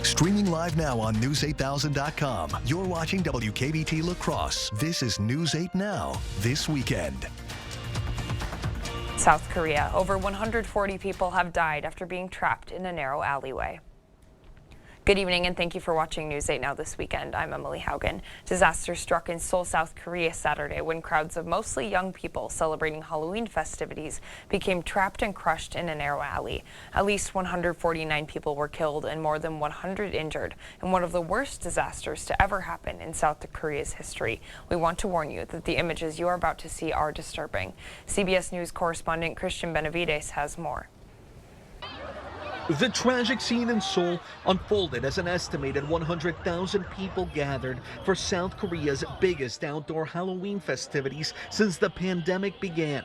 Streaming live now on News8000.com. You're watching WKBT La Crosse. This is News 8 Now, this weekend. South Korea. Over 140 people have died after being trapped in a narrow alleyway. Good evening and thank you for watching News 8 Now this weekend. I'm Emily Haugen. Disaster struck in Seoul, South Korea Saturday when crowds of mostly young people celebrating Halloween festivities became trapped and crushed in a narrow alley. At least 149 people were killed and more than 100 injured in one of the worst disasters to ever happen in South Korea's history. We want to warn you that the images you are about to see are disturbing. CBS News correspondent Christian Benavides has more. The tragic scene in Seoul unfolded as an estimated 100,000 people gathered for South Korea's biggest outdoor Halloween festivities since the pandemic began.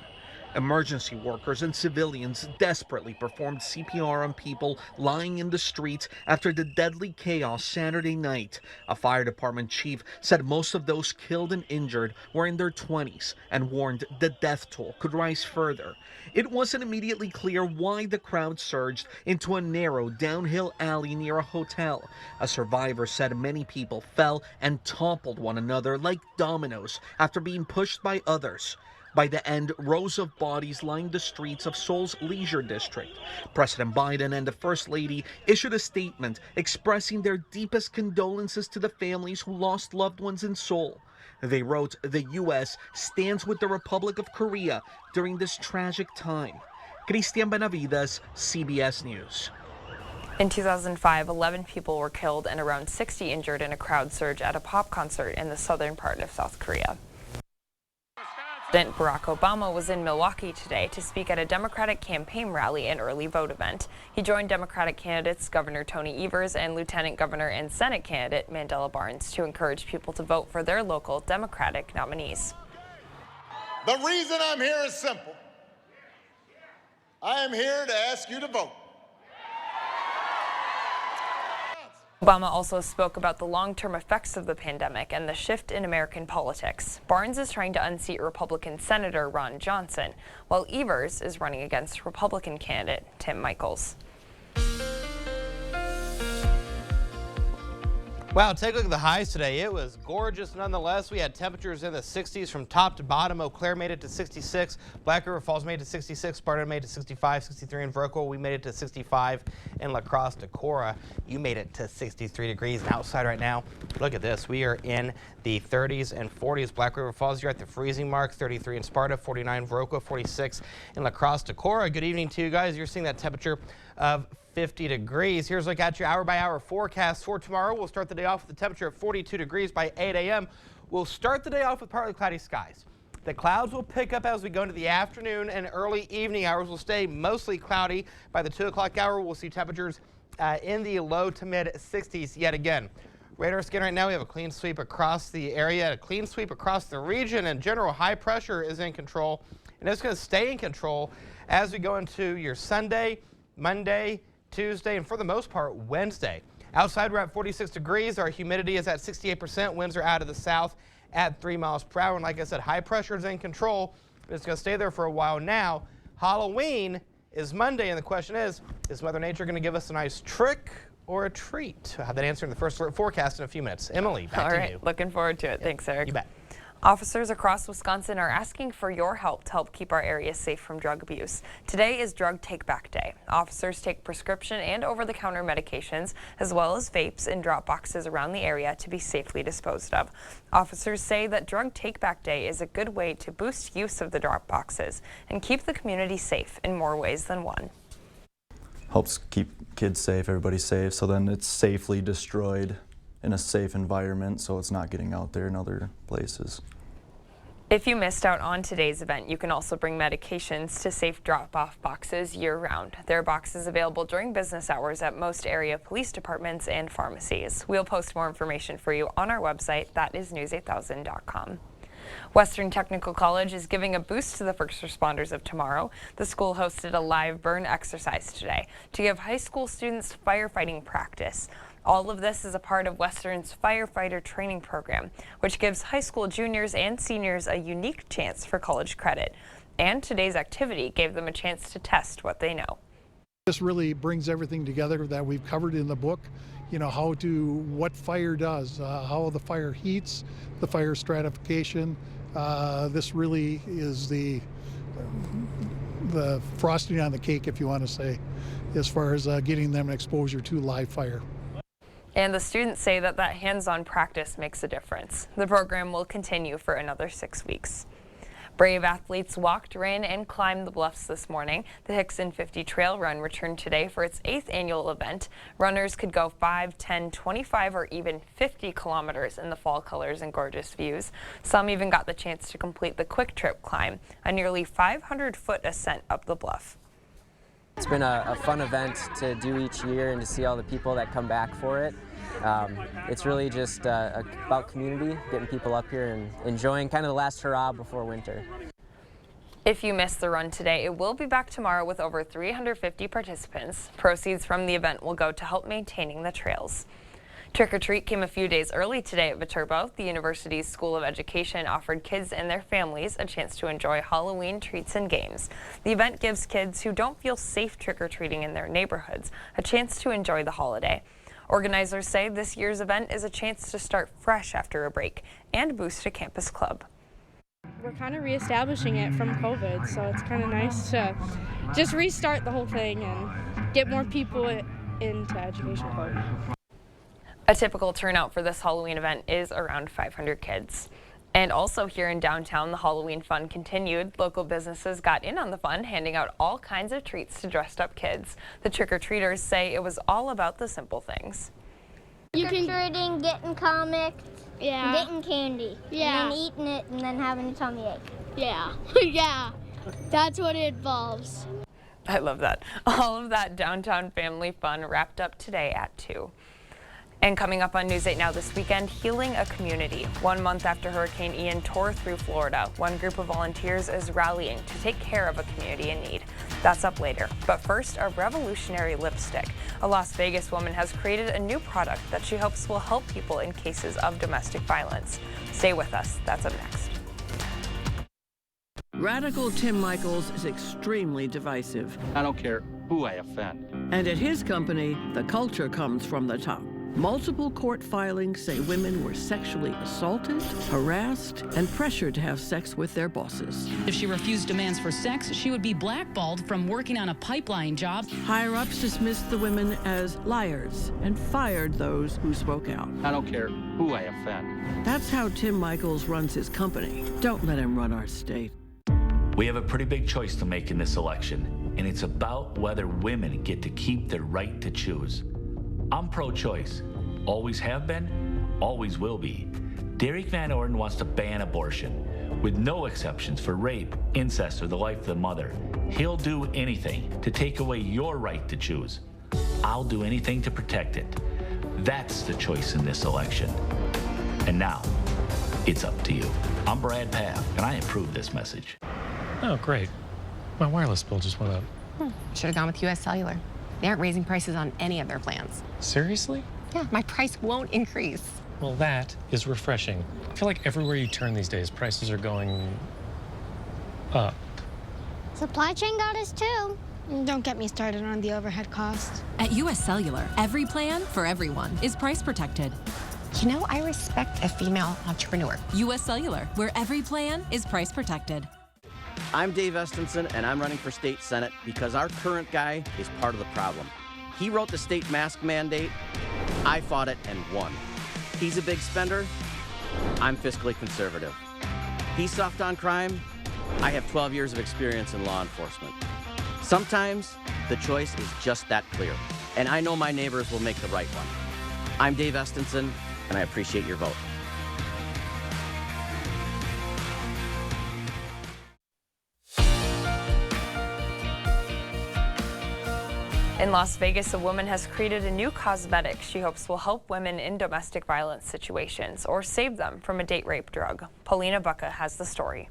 Emergency workers and civilians desperately performed CPR on people lying in the streets after the deadly chaos Saturday night. A fire department chief said most of those killed and injured were in their 20s and warned the death toll could rise further. It wasn't immediately clear why the crowd surged into a narrow downhill alley near a hotel. A survivor said many people fell and toppled one another like dominoes after being pushed by others. By the end, rows of bodies lined the streets of Seoul's leisure district. President Biden and the First Lady issued a statement expressing their deepest condolences to the families who lost loved ones in Seoul. They wrote, "The U.S. stands with the Republic of Korea during this tragic time." Christian Benavides, CBS News. In 2005, 11 people were killed and around 60 injured in a crowd surge at a pop concert in the southern part of South Korea. President Barack Obama was in Milwaukee today to speak at a Democratic campaign rally and early vote event. He joined Democratic candidates Governor Tony Evers and Lieutenant Governor and Senate candidate Mandela Barnes to encourage people to vote for their local Democratic nominees. The reason I'm here is simple. I am here to ask you to vote. Obama also spoke about the long-term effects of the pandemic and the shift in American politics. Barnes is trying to unseat Republican Senator Ron Johnson, while Evers is running against Republican candidate Tim Michels. Wow, take a look at the highs today. It was gorgeous nonetheless. We had temperatures in the 60s from top to bottom. Eau Claire made it to 66. Black River Falls made it to 66. Sparta made it to 65. 63 in Vercoa. We made it to 65 in La Crosse. Decorah, you made it to 63 degrees. And outside right now, look at this. We are in the 30s and 40s. Black River Falls, you're at the freezing mark. 33 in Sparta, 49 in Vercoa, 46 in La Crosse. Decorah, good evening to you guys. You're seeing that temperature of 50 degrees. Here's a look at your hour-by-hour forecast for tomorrow. We'll start the day off with a temperature of 42 degrees by 8 a.m. We'll start the day off with partly cloudy skies. The clouds will pick up as we go into the afternoon, and early evening hours will stay mostly cloudy. By the 2 o'clock hour, we'll see temperatures in the low to mid 60s yet again. Radar scan right now, we have a clean sweep across the area, a clean sweep across the region, and general high pressure is in control. And it's going to stay in control as we go into your Sunday, Monday, Tuesday, and for the most part, Wednesday. Outside, we're at 46 degrees. Our humidity is at 68%. Winds are out of the south at 3 miles per hour. And like I said, high pressure is in control, but it's going to stay there for a while now. Halloween is Monday, and the question is Mother Nature going to give us a nice trick or a treat? I'll have that answer in the first forecast in a few minutes. Emily, back to you. All right, looking forward to it. Yeah. Thanks, Eric. You bet. Officers across Wisconsin are asking for your help to help keep our area safe from drug abuse. Today is Drug Take Back Day. Officers take prescription and over-the-counter medications, as well as vapes, in drop boxes around the area to be safely disposed of. Officers say that Drug Take Back Day is a good way to boost use of the drop boxes and keep the community safe in more ways than one. Helps keep kids safe, everybody safe, so then it's safely destroyed in a safe environment, so it's not getting out there in other places. If you missed out on today's event, you can also bring medications to safe drop-off boxes year-round. There are boxes available during business hours at most area police departments and pharmacies. We'll post more information for you on our website. That is news8000.com. Western Technical College is giving a boost to the first responders of tomorrow. The school hosted a live burn exercise today to give high school students firefighting practice. All of this is a part of Western's firefighter training program, which gives high school juniors and seniors a unique chance for college credit. And today's activity gave them a chance to test what they know. This really brings everything together that we've covered in the book, you know, what fire does, how the fire heats, the fire stratification. This really is the frosting on the cake, if you want to say, as far as getting them exposure to live fire. And the students say that hands-on practice makes a difference. The program will continue for another 6 weeks. Brave athletes walked, ran, and climbed the bluffs this morning. The Hickson 50 Trail Run returned today for its 8th annual event. Runners could go 5, 10, 25, or even 50 kilometers in the fall colors and gorgeous views. Some even got the chance to complete the Quick Trip climb, a nearly 500-foot ascent up the bluff. It's been a fun event to do each year and to see all the people that come back for it. It's really just about community, getting people up here and enjoying kind of the last hurrah before winter. If you missed the run today, it will be back tomorrow with over 350 participants. Proceeds from the event will go to help maintaining the trails. Trick or Treat came a few days early today at Viterbo. The university's School of Education offered kids and their families a chance to enjoy Halloween treats and games. The event gives kids who don't feel safe trick-or-treating in their neighborhoods a chance to enjoy the holiday. Organizers say this year's event is a chance to start fresh after a break and boost a campus club. We're kind of reestablishing it from COVID, so it's kind of nice to just restart the whole thing and get more people into Education Club. A typical turnout for this Halloween event is around 500 kids. And also here in downtown, the Halloween fun continued. Local businesses got in on the fun, handing out all kinds of treats to dressed up kids. The trick-or-treaters say it was all about the simple things. Trick-or-treating, getting comics, Yeah. getting candy, Yeah. and then eating it and then having a tummy ache. Yeah. Yeah. That's what it involves. I love that. All of that downtown family fun wrapped up today at 2. And coming up on News 8 Now this weekend, healing a community. 1 month after Hurricane Ian tore through Florida, one group of volunteers is rallying to take care of a community in need. That's up later. But first, a revolutionary lipstick. A Las Vegas woman has created a new product that she hopes will help people in cases of domestic violence. Stay with us. That's up next. Radical Tim Michaels is extremely divisive. I don't care who I offend. And at his company, the culture comes from the top. Multiple court filings say women were sexually assaulted, harassed, and pressured to have sex with their bosses. If she refused demands for sex, she would be blackballed from working on a pipeline job. Higher-ups dismissed the women as liars and fired those who spoke out. I don't care who I offend. That's how Tim Michaels runs his company. Don't let him run our state. We have a pretty big choice to make in this election, and it's about whether women get to keep their right to choose. I'm pro-choice. Always have been, always will be. Derek Van Orden wants to ban abortion, with no exceptions for rape, incest, or the life of the mother. He'll do anything to take away your right to choose. I'll do anything to protect it. That's the choice in this election. And now, it's up to you. I'm Brad Paff, and I approve this message. Oh, great. My wireless bill just went up. Should have gone with US Cellular. They aren't raising prices on any of their plans. Seriously? Yeah, my price won't increase. Well, that is refreshing. I feel like everywhere you turn these days, prices are going up. Supply chain got us too. Don't get me started on the overhead costs. At US Cellular, every plan for everyone is price protected. You know, I respect a female entrepreneur. US Cellular, where every plan is price protected. I'm Dave Estenson, and I'm running for state senate because our current guy is part of the problem. He wrote the state mask mandate. I fought it and won. He's a big spender. I'm fiscally conservative. He's soft on crime. I have 12 years of experience in law enforcement. Sometimes the choice is just that clear, and I know my neighbors will make the right one. I'm Dave Estenson, and I appreciate your vote. In Las Vegas, a woman has created a new cosmetic she hopes will help women in domestic violence situations or save them from a date rape drug. Paulina Bucca has the story.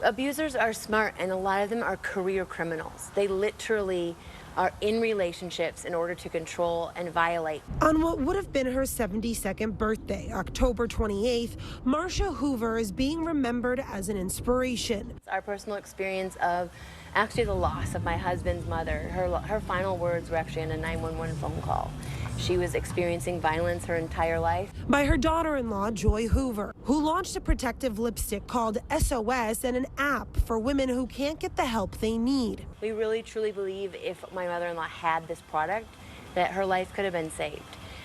Abusers are smart, and a lot of them are career criminals. They literally are in relationships in order to control and violate. On what would have been her 72nd birthday, October 28th, Marsha Hoover is being remembered as an inspiration. Our personal experience of actually the loss of my husband's mother. Her final words were actually on a 911 phone call. She was experiencing violence her entire life. By her daughter-in-law, Joy Hoover, who launched a protective lipstick called SOS and an app for women who can't get the help they need. We really truly believe if my mother-in-law had this product, that her life could have been saved.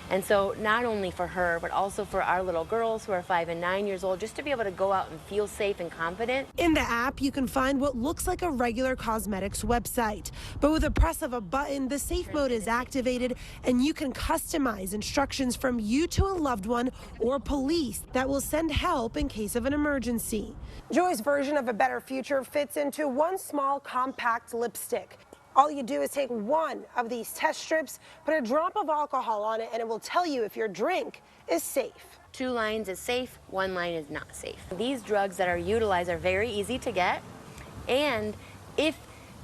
And so not only for her, but also for our little girls who are 5 and 9 years old, just to be able to go out and feel safe and confident. In the app, you can find what looks like a regular cosmetics website. But with a press of a button, the safe mode is activated and you can customize instructions from you to a loved one or police that will send help in case of an emergency. Joy's version of a better future fits into one small compact lipstick. All you do is take one of these test strips, put a drop of alcohol on it, and it will tell you if your drink is safe. 2 lines is safe, 1 line is not safe. These drugs that are utilized are very easy to get, and if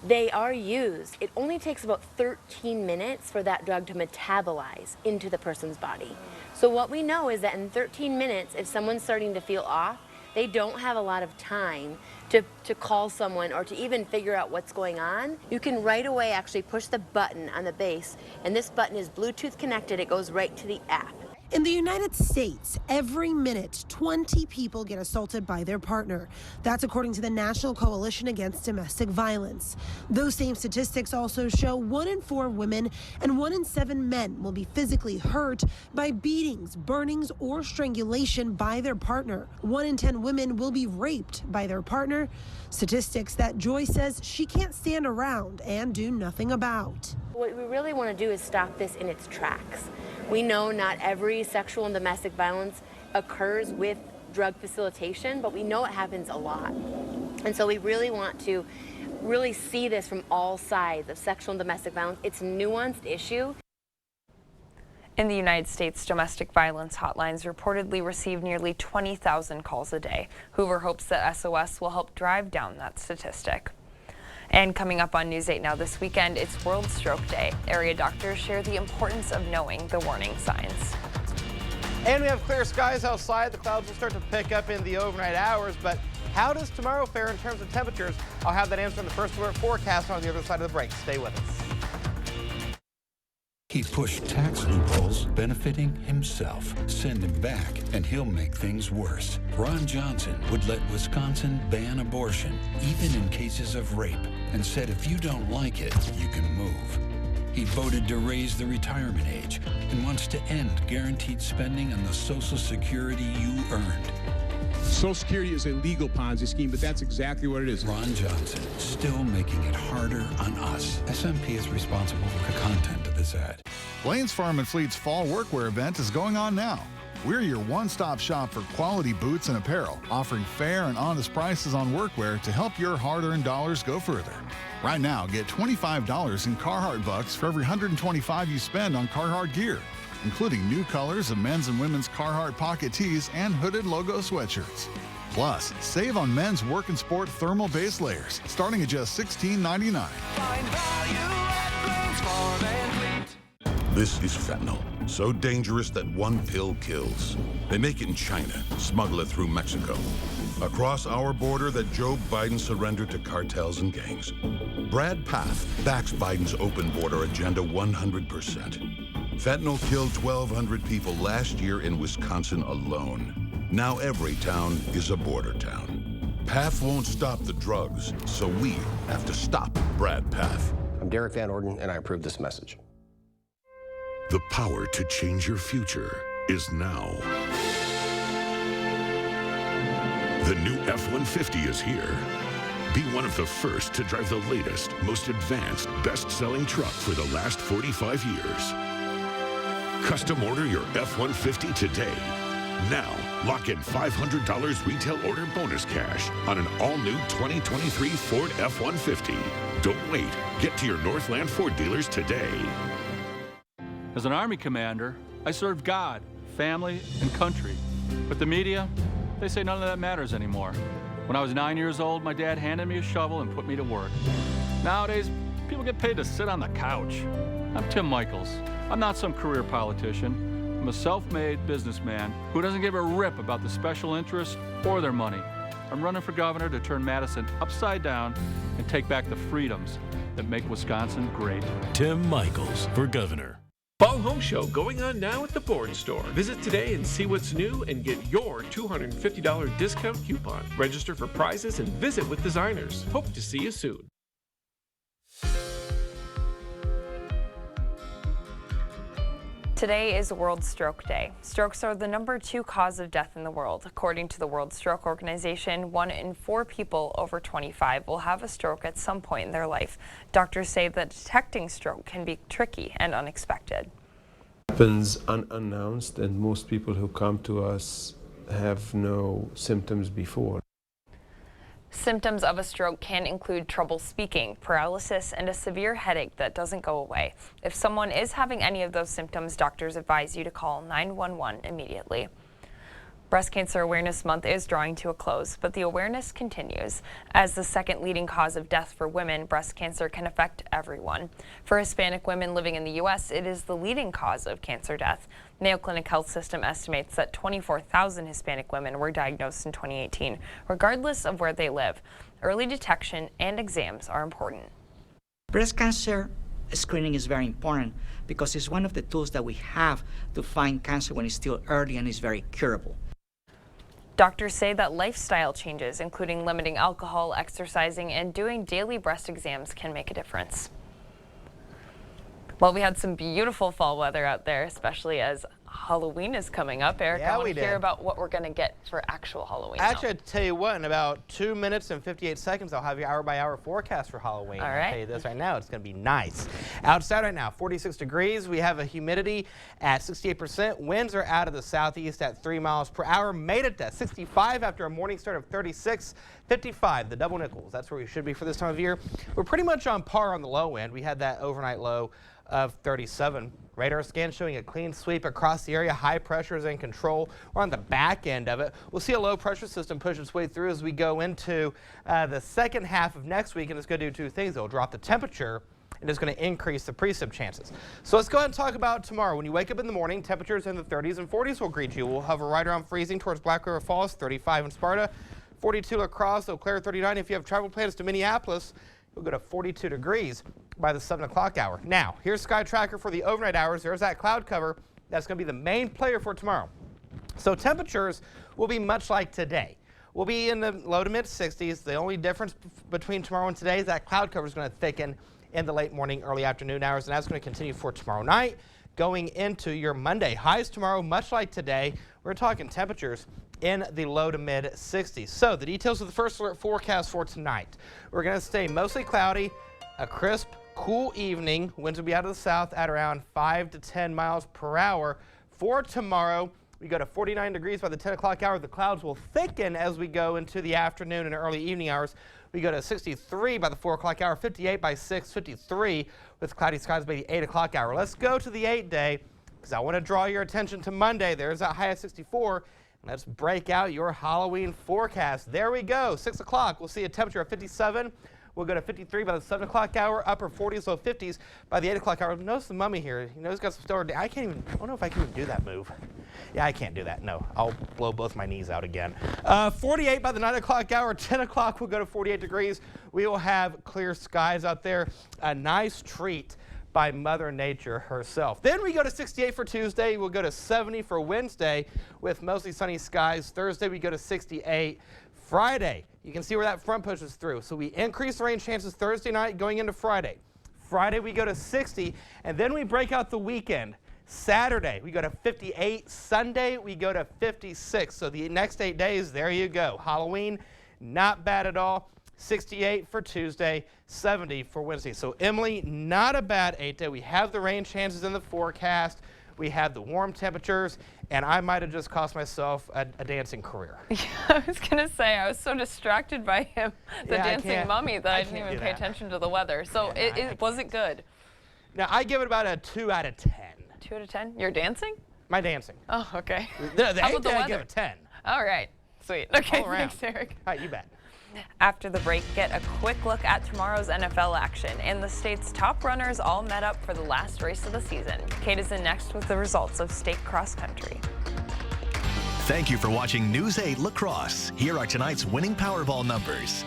they are used, it only takes about 13 minutes for that drug to metabolize into the person's body. So what we know is that in 13 minutes, if someone's starting to feel off, they don't have a lot of time to call someone or to even figure out what's going on. You can right away actually push the button on the base, and this button is Bluetooth connected. It goes right to the app. In the United States, every minute, 20 people get assaulted by their partner. That's according to the National Coalition Against Domestic Violence. Those same statistics also show 1 in 4 women and 1 in 7 men will be physically hurt by beatings, burnings, or strangulation by their partner. 1 in 10 women will be raped by their partner. Statistics that Joy says she can't stand around and do nothing about. What we really want to do is stop this in its tracks. We know not every sexual and domestic violence occurs with drug facilitation, but we know it happens a lot. And so we really want to really see this from all sides of sexual and domestic violence. It's a nuanced issue. In the United States, domestic violence hotlines reportedly receive nearly 20,000 calls a day. Hoover hopes that SOS will help drive down that statistic. And coming up on News 8 Now this weekend, it's World Stroke Day. Area doctors share the importance of knowing the warning signs. And we have clear skies outside. The clouds will start to pick up in the overnight hours, but how does tomorrow fare in terms of temperatures? I'll have that answer in the First Alert forecast on the other side of the break. Stay with us. He pushed tax loopholes benefiting himself. Send him back, and he'll make things worse. Ron Johnson would let Wisconsin ban abortion, even in cases of rape, and said if you don't like it, you can move. He voted to raise the retirement age and wants to end guaranteed spending on the Social Security you earned. Social Security is a legal Ponzi scheme, but that's exactly what it is. Ron Johnson, still making it harder on us. SMP is responsible for the content of this ad. Blaine's Farm and Fleet's Fall Workwear event is going on now. We're your one-stop shop for quality boots and apparel, offering fair and honest prices on workwear to help your hard-earned dollars go further. Right now, get $25 in Carhartt bucks for every $125 you spend on Carhartt gear, including new colors of men's and women's Carhartt pocket tees and hooded logo sweatshirts. Plus, save on men's work and sport thermal base layers, starting at just $16.99. This is fentanyl, so dangerous that one pill kills. They make it in China, smuggle it through Mexico. Across our border that Joe Biden surrendered to cartels and gangs. Brad Path backs Biden's open border agenda 100%. Fentanyl killed 1,200 people last year in Wisconsin alone. Now every town is a border town. Path won't stop the drugs, so we have to stop Brad Path. I'm Derek Van Orden, and I approve this message. The power to change your future is now. The new F-150 is here. Be one of the first to drive the latest, most advanced, best-selling truck for the last 45 years. Custom order your F-150 today. Now, lock in $500 retail order bonus cash on an all-new 2023 Ford F-150. Don't wait. Get to your Northland Ford dealers today. As an Army commander, I served God, family, and country. But the media, they say none of that matters anymore. When I was 9 years old, my dad handed me a shovel and put me to work. Nowadays, People get paid to sit on the couch. I'm Tim Michaels. I'm not some career politician. I'm a self-made businessman who doesn't give a rip about the special interests or their money. I'm running for governor to turn Madison upside down and take back the freedoms that make Wisconsin great. Tim Michaels for governor. Fall Home Show going on now at the Bourne Store. Visit today and see what's new and get your $250 discount coupon. Register for prizes and visit with designers. Hope to see you soon. Today is World Stroke Day. Strokes are the #2 cause of death in the world. According to the World Stroke Organization, 1 in 4 people over 25 will have a stroke at some point in their life. Doctors say that detecting stroke can be tricky and unexpected. It happens unannounced, and most people who come to us have no symptoms before. Symptoms of a stroke can include trouble speaking, paralysis, and a severe headache that doesn't go away. If someone is having any of those symptoms, doctors advise you to call 911 immediately. Breast Cancer Awareness Month is drawing to a close, but the awareness continues. As the second leading cause of death for women, breast cancer can affect everyone. For Hispanic women living in the U.S., it is the leading cause of cancer death. Mayo Clinic Health System estimates that 24,000 Hispanic women were diagnosed in 2018, regardless of where they live. Early detection and exams are important. Breast cancer screening is very important because it's one of the tools that we have to find cancer when it's still early and is very curable. Doctors say that lifestyle changes, including limiting alcohol, exercising, and doing daily breast exams, can make a difference. Well, we had some beautiful fall weather out there, especially as Halloween is coming up. Eric, I want to hear about what we're going to get for actual Halloween. Actually, I'll tell you what, in about 2 minutes and 58 seconds, I'll have your hour-by-hour forecast for Halloween. All right. I'll tell you this right now, it's going to be nice. Outside right now, 46 degrees. We have a humidity at 68%. Winds are out of the southeast at 3 miles per hour. Made it to 65 after a morning start of 36. 55, the double nickels. That's where we should be for this time of year. We're pretty much on par on the low end. We had that overnight low of 37. Radar scan showing a clean sweep across the area. High pressure is in control. We're on the back end of it. We'll see a low pressure system push its way through as we go into the second half of next week, and it's going to do two things. It'll drop the temperature and it's going to increase the precip chances. So let's go ahead and talk about tomorrow. When you wake up in the morning, temperatures in the 30s and 40s will greet you. We'll hover right around freezing towards Black River Falls, 35 in Sparta, 42 La Crosse, Eau Claire, 39. If you have travel plans to Minneapolis, we'll go to 42 degrees by the 7 o'clock hour. Now, here's Sky Tracker for the overnight hours. There's that cloud cover. That's going to be the main player for tomorrow. So temperatures will be much like today. We'll be in the low to mid 60s. The only difference between tomorrow and today is that cloud cover is going to thicken in the late morning, early afternoon hours, and that's going to continue for tomorrow night going into your Monday. Highs tomorrow, much like today. We're talking temperatures in the low to mid 60s. So the details of the first alert forecast for tonight. We're going to stay mostly cloudy, a crisp, cool evening. Winds will be out of the south at around 5 to 10 miles per hour. For tomorrow, we go to 49 degrees by the 10 o'clock hour. The clouds will thicken as we go into the afternoon and early evening hours. We go to 63 by the 4 o'clock hour, 58 by 6, 53 with cloudy skies by the 8 o'clock hour. Let's go to the 8-day because I want to draw your attention to Monday. There's that high of 64. Let's break out your Halloween forecast. There we go. 6 o'clock. We'll see a temperature of 57. We'll go to 53 by the 7 o'clock hour, upper 40s, low 50s by the 8 o'clock hour. Notice the mummy here. You know, he's got some stellar. I don't know if I can even do that move. Yeah, I can't do that. No, I'll blow both my knees out again. 48 by the 9 o'clock hour, 10 o'clock, we'll go to 48 degrees. We will have clear skies out there. A nice treat by Mother Nature herself. Then we go to 68 for Tuesday. We'll go to 70 for Wednesday with mostly sunny skies. Thursday, we go to 68. Friday, you can see where that front pushes through. So we increase the rain chances Thursday night going into Friday. Friday, we go to 60, and then we break out the weekend. Saturday, we go to 58. Sunday, we go to 56. So the next 8 days, there you go. Halloween, not bad at all. 68 for Tuesday, 70 for Wednesday. So Emily, not a bad 8-day. We have the rain chances in the forecast. We have the warm temperatures, and I might have just cost myself a dancing career. Yeah, I was going to say, I was so distracted by him, the dancing mummy, that I didn't even pay attention to the weather. So was it good? Now, I give it about a 2 out of 10. 2 out of 10? You're dancing? My dancing. Oh, okay. The How about the 8-day, weather? I give it 10. All right. Sweet. Okay, All around. thanks, Eric. All right, you bet. After the break, get a quick look at tomorrow's NFL action, and the state's top runners all met up for the last race of the season. Kate is in next with the results of state cross country. Thank you for watching News 8 Lacrosse. Here are tonight's winning Powerball numbers.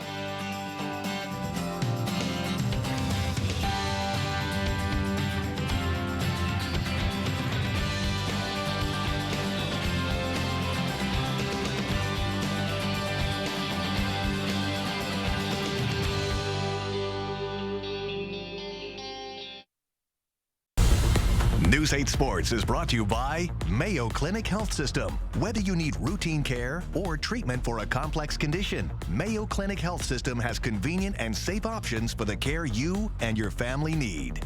News 8 Sports is brought to you by Mayo Clinic Health System. Whether you need routine care or treatment for a complex condition, Mayo Clinic Health System has convenient and safe options for the care you and your family need.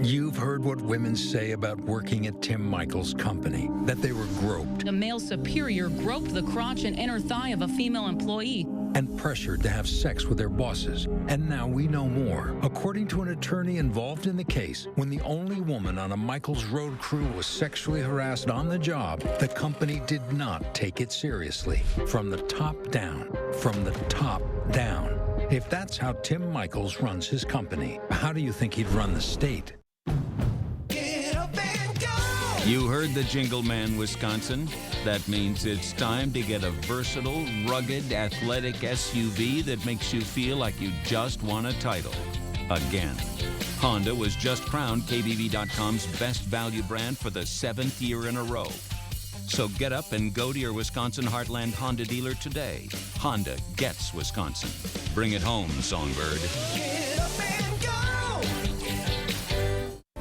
You've heard what women say about working at Tim Michaels' company, that they were groped. A male superior groped the crotch and inner thigh of a female employee and pressured to have sex with their bosses. And now we know more. According to an attorney involved in the case, when the only woman on a Michaels road crew was sexually harassed on the job, the company did not take it seriously. From the top down. From the top down. If that's how Tim Michaels runs his company, how do you think he'd run the state? You heard the Jingle Man, Wisconsin. That means it's time to get a versatile, rugged, athletic SUV that makes you feel like you just won a title. Again. Honda was just crowned KBB.com's best value brand for the 7th year in a row. So get up and go to your Wisconsin Heartland Honda dealer today. Honda gets Wisconsin. Bring it home, Songbird.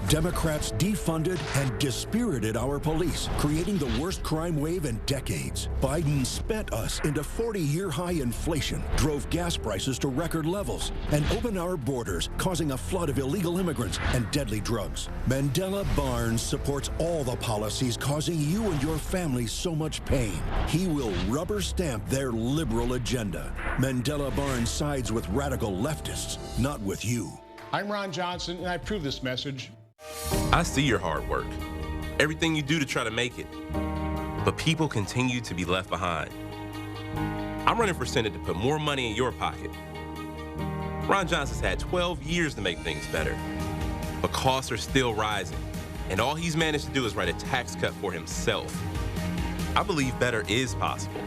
Democrats defunded and dispirited our police, creating the worst crime wave in decades. Biden spent us into 40-year high inflation, drove gas prices to record levels, and opened our borders, causing a flood of illegal immigrants and deadly drugs. Mandela Barnes supports all the policies causing you and your family so much pain. He will rubber stamp their liberal agenda. Mandela Barnes sides with radical leftists, not with you. I'm Ron Johnson, and I approve this message. I see your hard work, everything you do to try to make it, but people continue to be left behind. I'm running for Senate to put more money in your pocket. Ron Johnson's had 12 years to make things better, but costs are still rising, and all he's managed to do is write a tax cut for himself. I believe better is possible.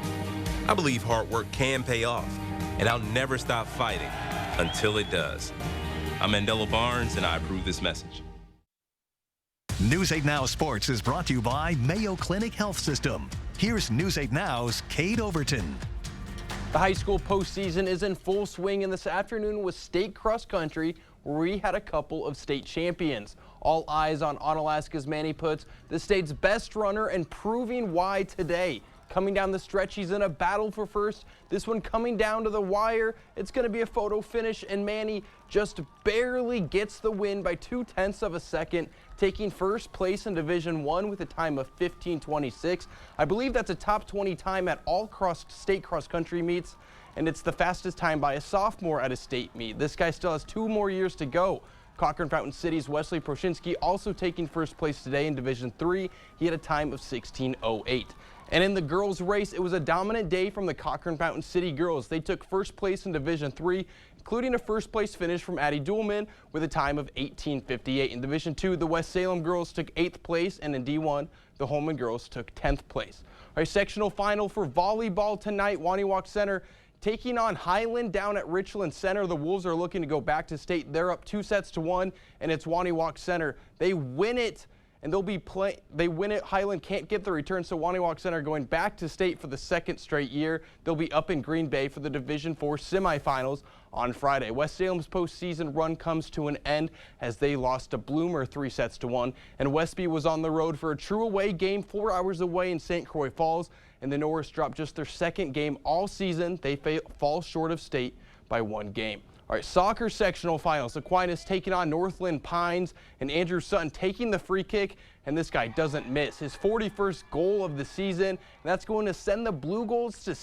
I believe hard work can pay off, and I'll never stop fighting until it does. I'm Mandela Barnes, and I approve this message. News 8 Now Sports is brought to you by Mayo Clinic Health System. Here's News 8 Now's Kate Overton. The high school postseason is in full swing, and this afternoon was state cross country, where we had a couple of state champions. All eyes on Onalaska's Manny Puts, the state's best runner, and proving why today. Coming down the stretch, he's in a battle for first. This one coming down to the wire. It's going to be a photo finish, and Manny just barely gets the win by 0.2 of a second, taking first place in Division I with a time of 15:26. I believe that's a top 20 time at all state cross-country meets, and it's the fastest time by a sophomore at a state meet. This guy still has 2 more years to go. Cochran Fountain City's Wesley Proshinsky also taking first place today in Division III. He had a time of 16:08. And in the girls' race, it was a dominant day from the Cochran Fountain City girls. They took first place in Division III, including a first-place finish from Addie Duhlman with a time of 18:58. In Division II, the West Salem girls took 8th place, and in D1, the Holman girls took 10th place. Our sectional final for volleyball tonight, Waniwak Center taking on Highland down at Richland Center. The Wolves are looking to go back to state. They're up 2-1, and it's Waniwak Center. They win it, and they win it. Highland can't get the return, so Waniwak Center going back to state for the 2nd straight year. They'll be up in Green Bay for the Division IV semifinals on Friday. West Salem's postseason run comes to an end as they lost to Bloomer 3-1, and Westby was on the road for a true away game 4 hours away in St. Croix Falls, and the Norris dropped just their 2nd game all season. They fall short of state by 1 game. All right, soccer sectional finals. Aquinas taking on Northland Pines, and Andrew Sutton taking the free kick, and this guy doesn't miss. His 41st goal of the season, and that's going to send the Blue Goals to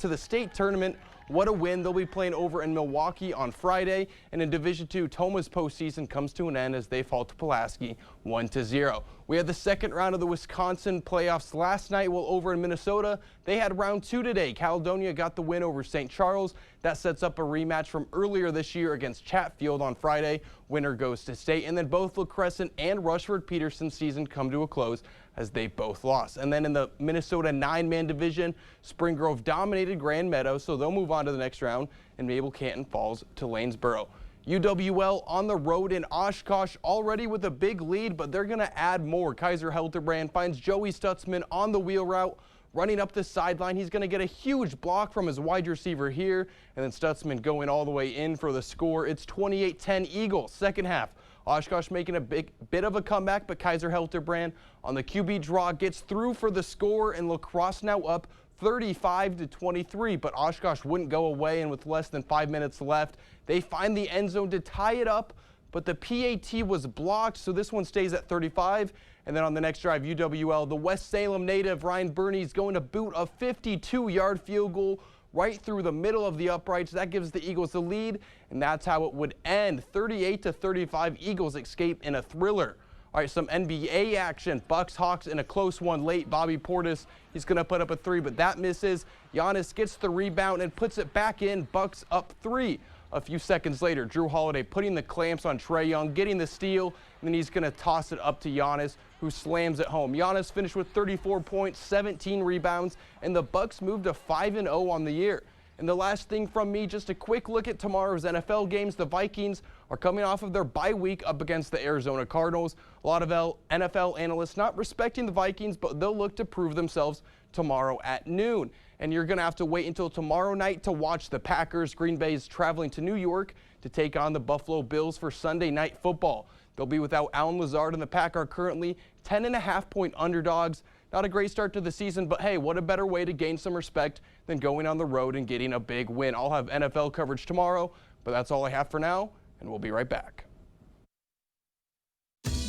the state tournament. What a win. They'll be playing over in Milwaukee on Friday, and in Division II, Toma's postseason comes to an end as they fall to Pulaski 1-0. We had the second round of the Wisconsin playoffs last night, while over in Minnesota, they had round 2 today. Caledonia got the win over St. Charles. That sets up a rematch from earlier this year against Chatfield on Friday. Winner goes to state. And then both La Crescent and Rushford-Peterson season come to a close as they both lost. And then in the Minnesota 9-man division, Spring Grove dominated Grand Meadow, so they'll move on to the next round, and Mabel Canton falls to Lanesboro. UWL on the road in Oshkosh, already with a big lead, but they're going to add more. Kaiser Helterbrand finds Joey Stutzman on the wheel route, running up the sideline. He's going to get a huge block from his wide receiver here, and then Stutzman going all the way in for the score. It's 28-10 Eagles. Second half, Oshkosh making a bit of a comeback, but Kaiser Helterbrand on the QB draw gets through for the score, and La Crosse now up 35-23, but Oshkosh wouldn't go away, and with less than 5 minutes left, they find the end zone to tie it up, but the PAT was blocked, so this one stays at 35. And then on the next drive, UWL, the West Salem native Ryan Burney's going to boot a 52-yard field goal right through the middle of the uprights. That gives the Eagles the lead, and that's how it would end. 38-35, Eagles escape in a thriller. All right, some NBA action. Bucks Hawks in a close one late. Bobby Portis, he's going to put up a 3, but that misses. Giannis gets the rebound and puts it back in. Bucks up 3. A few seconds later, Drew Holiday putting the clamps on Trae Young, getting the steal, and then he's going to toss it up to Giannis, who slams it home. Giannis finished with 34 points, 17 rebounds, and the Bucks moved to 5-0 on the year. And the last thing from me, just a quick look at tomorrow's NFL games. The Vikings are coming off of their bye week up against the Arizona Cardinals. A lot of NFL analysts not respecting the Vikings, but they'll look to prove themselves tomorrow at noon. And you're going to have to wait until tomorrow night to watch the Packers. Green Bay is traveling to New York to take on the Buffalo Bills for Sunday Night Football. They'll be without Allen Lazard, and the Pack are currently 10.5-point underdogs. Not a great start to the season, but hey, what a better way to gain some respect than going on the road and getting a big win. I'll have NFL coverage tomorrow, but that's all I have for now, and we'll be right back.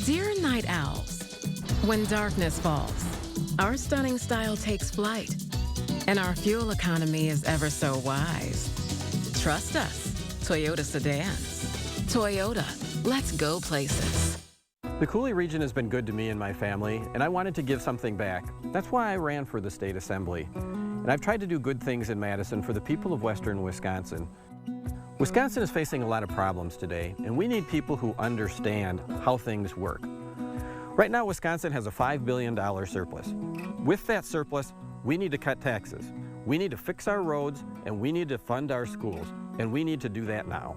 Dear night owls, when darkness falls, our stunning style takes flight, and our fuel economy is ever so wise. Trust us, Toyota sedans. Toyota, let's go places. The Coulee region has been good to me and my family, and I wanted to give something back. That's why I ran for the state assembly. And I've tried to do good things in Madison for the people of western Wisconsin. Wisconsin is facing a lot of problems today, and we need people who understand how things work. Right now, Wisconsin has a $5 billion surplus. With that surplus, we need to cut taxes. We need to fix our roads, and we need to fund our schools, and we need to do that now.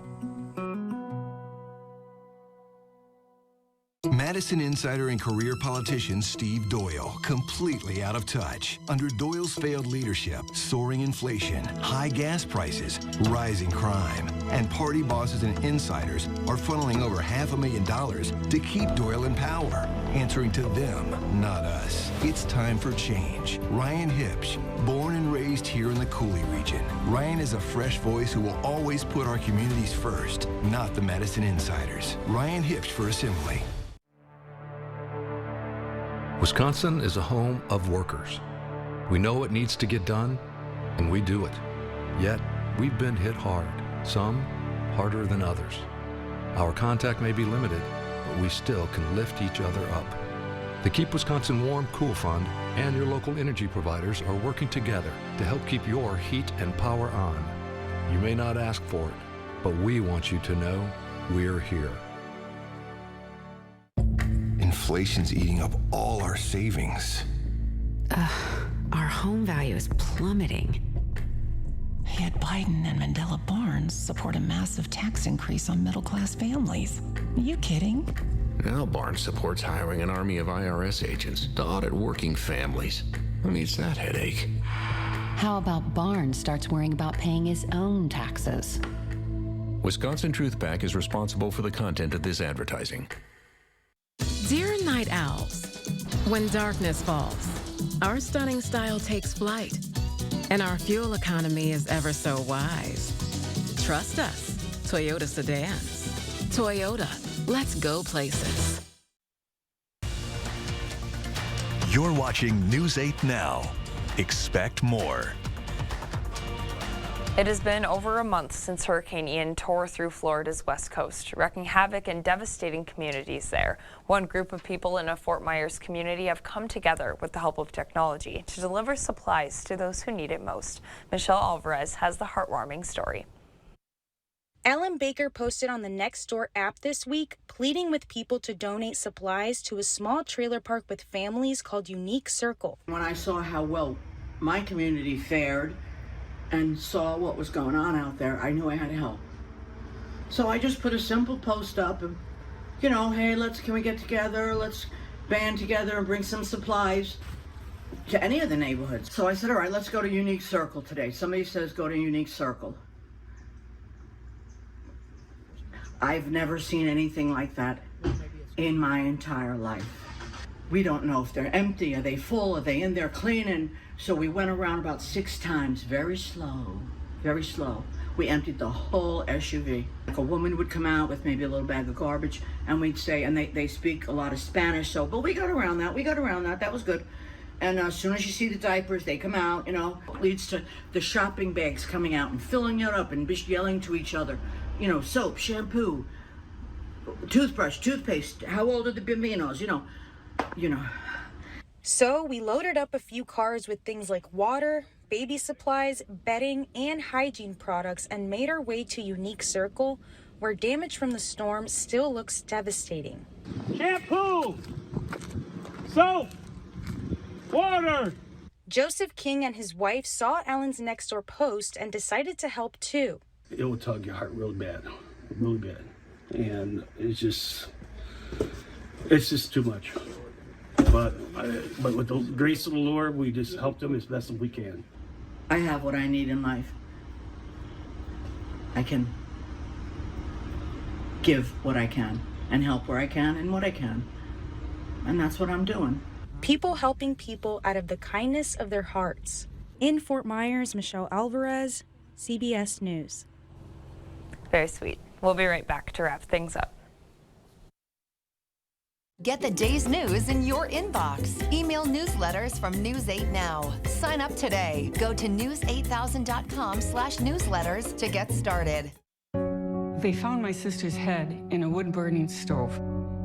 Madison insider and career politician Steve Doyle, completely out of touch. Under Doyle's failed leadership, soaring inflation, high gas prices, rising crime, and party bosses and insiders are funneling over $500,000 to keep Doyle in power, answering to them, not us. It's time for change. Ryan Hipsch, born and raised here in the Coulee region. Ryan is a fresh voice who will always put our communities first, not the Madison insiders. Ryan Hipsch for Assembly. Wisconsin is a home of workers. We know what needs to get done, and we do it. Yet, we've been hit hard, some harder than others. Our contact may be limited, but we still can lift each other up. The Keep Wisconsin Warm Cool Fund and your local energy providers are working together to help keep your heat and power on. You may not ask for it, but we want you to know we're here. Inflation's eating up all our savings. Our home value is plummeting. Yet Biden and Mandela Barnes support a massive tax increase on middle-class families. Are you kidding? Now Barnes supports hiring an army of IRS agents to audit working families. Who needs that headache? How about Barnes starts worrying about paying his own taxes? Wisconsin Truth PAC is responsible for the content of this advertising. Dear night owls, when darkness falls, our stunning style takes flight, and our fuel economy is ever so wise. Trust us, Toyota sedans. Toyota, let's go places. You're watching News 8 Now. Expect more. It has been over a month since Hurricane Ian tore through Florida's west coast, wreaking havoc and devastating communities there. One group of people in a Fort Myers community have come together with the help of technology to deliver supplies to those who need it most. Michelle Alvarez has the heartwarming story. Ellen Baker posted on the Nextdoor app this week, pleading with people to donate supplies to a small trailer park with families called Unique Circle. When I saw how well my community fared and saw what was going on out there, I knew I had to help. So I just put a simple post up and, you know, hey, can we get together? Let's band together and bring some supplies to any of the neighborhoods. So I said, all right, let's go to Unique Circle today. Somebody says go to Unique Circle. I've never seen anything like that in my entire life. We don't know if they're empty, are they full, are they in there cleaning? So we went around about 6 times, very slow, very slow. We emptied the whole SUV. Like a woman would come out with maybe a little bag of garbage, and we'd say, and they speak a lot of Spanish, so, but we got around that, that was good. And as soon as you see the diapers, they come out, you know, it leads to the shopping bags coming out and filling it up and just yelling to each other. You know, soap, shampoo, toothbrush, toothpaste, how old are the bambinos, you know. So we loaded up a few cars with things like water, baby supplies, bedding, and hygiene products and made our way to Unique Circle, where damage from the storm still looks devastating. Shampoo, soap, water. Joseph King and his wife saw Ellen's Nextdoor post and decided to help too. It will tug your heart really bad. And it's just too much. But with the grace of the Lord, we just help them as best as we can. I have what I need in life. I can give what I can and help where I can and what I can. And that's what I'm doing. People helping people out of the kindness of their hearts. In Fort Myers, Michelle Alvarez, CBS News. Very sweet. We'll be right back to wrap things up. Get the day's news in your inbox. Email newsletters from News 8 Now. Sign up today. Go to news8000.com/newsletters to get started. They found my sister's head in a wood-burning stove,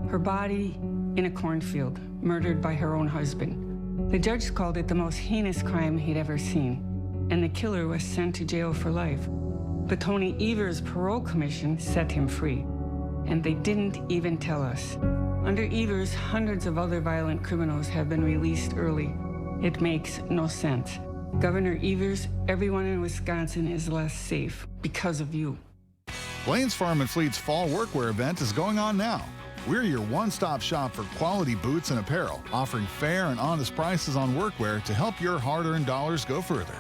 her body in a cornfield, murdered by her own husband. The judge called it the most heinous crime he'd ever seen, and the killer was sent to jail for life. But Tony Evers' parole commission set him free, and they didn't even tell us. Under Evers, hundreds of other violent criminals have been released early. It makes no sense. Governor Evers, everyone in Wisconsin is less safe because of you. Blaine's Farm and Fleet's Fall Workwear event is going on now. We're your one-stop shop for quality boots and apparel, offering fair and honest prices on workwear to help your hard-earned dollars go further.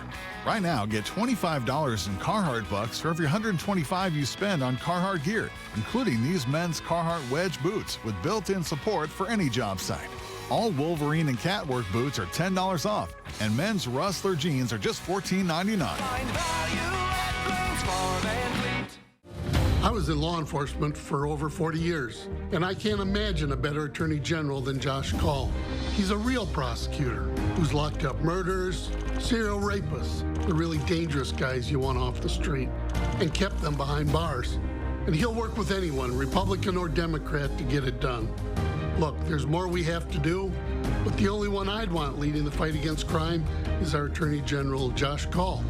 Right now, get $25 in Carhartt bucks for every $125 you spend on Carhartt gear, including these men's Carhartt Wedge boots with built-in support for any job site. All Wolverine and Catwork boots are $10 off, and men's Rustler jeans are just $14.99. I was in law enforcement for over 40 years, and I can't imagine a better attorney general than Josh Kaul. He's a real prosecutor who's locked up murderers, serial rapists, the really dangerous guys you want off the street, and kept them behind bars. And he'll work with anyone, Republican or Democrat, to get it done. Look, there's more we have to do, but the only one I'd want leading the fight against crime is our Attorney General, Josh Kaul.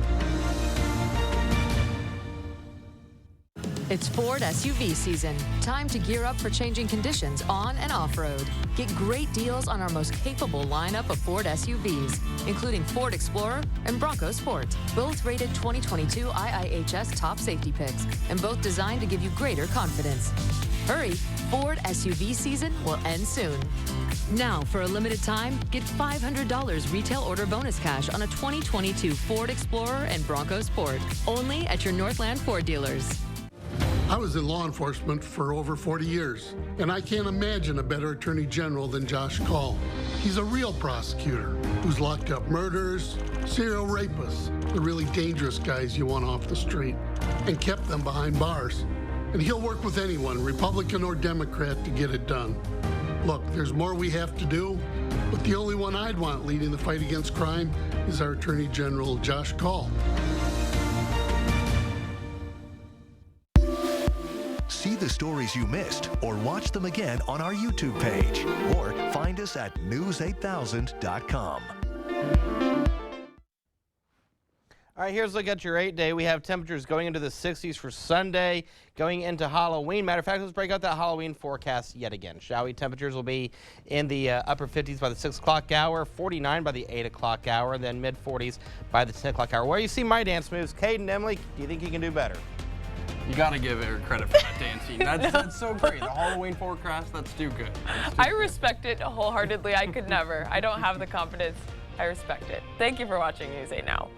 It's Ford SUV season. Time to gear up for changing conditions on and off-road. Get great deals on our most capable lineup of Ford SUVs, including Ford Explorer and Bronco Sport. Both rated 2022 IIHS top safety picks, and both designed to give you greater confidence. Hurry, Ford SUV season will end soon. Now, for a limited time, get $500 retail order bonus cash on a 2022 Ford Explorer and Bronco Sport, only at your Northland Ford dealers. I was in law enforcement for over 40 years, and I can't imagine a better attorney general than Josh Kaul. He's a real prosecutor who's locked up murderers, serial rapists, the really dangerous guys you want off the street, and kept them behind bars. And he'll work with anyone, Republican or Democrat, to get it done. Look, there's more we have to do, but the only one I'd want leading the fight against crime is our Attorney General, Josh Kaul. See the stories you missed or watch them again on our YouTube page or find us at news8000.com. All right, here's a look at your 8-day. We have temperatures going into the 60s for Sunday, going into Halloween. Matter of fact, let's break out that Halloween forecast yet again, shall we? Temperatures will be in the upper 50s by the 6 o'clock hour, 49 by the 8 o'clock hour, and then mid-40s by the 10 o'clock hour. Where you see my dance moves, Cade and Emily, do you think you can do better? You got to give Eric credit for that dancing. That's so great. The Halloween forecast, that's too good. I respect it wholeheartedly. I could never. I don't have the confidence. I respect it. Thank you for watching News 8 Now.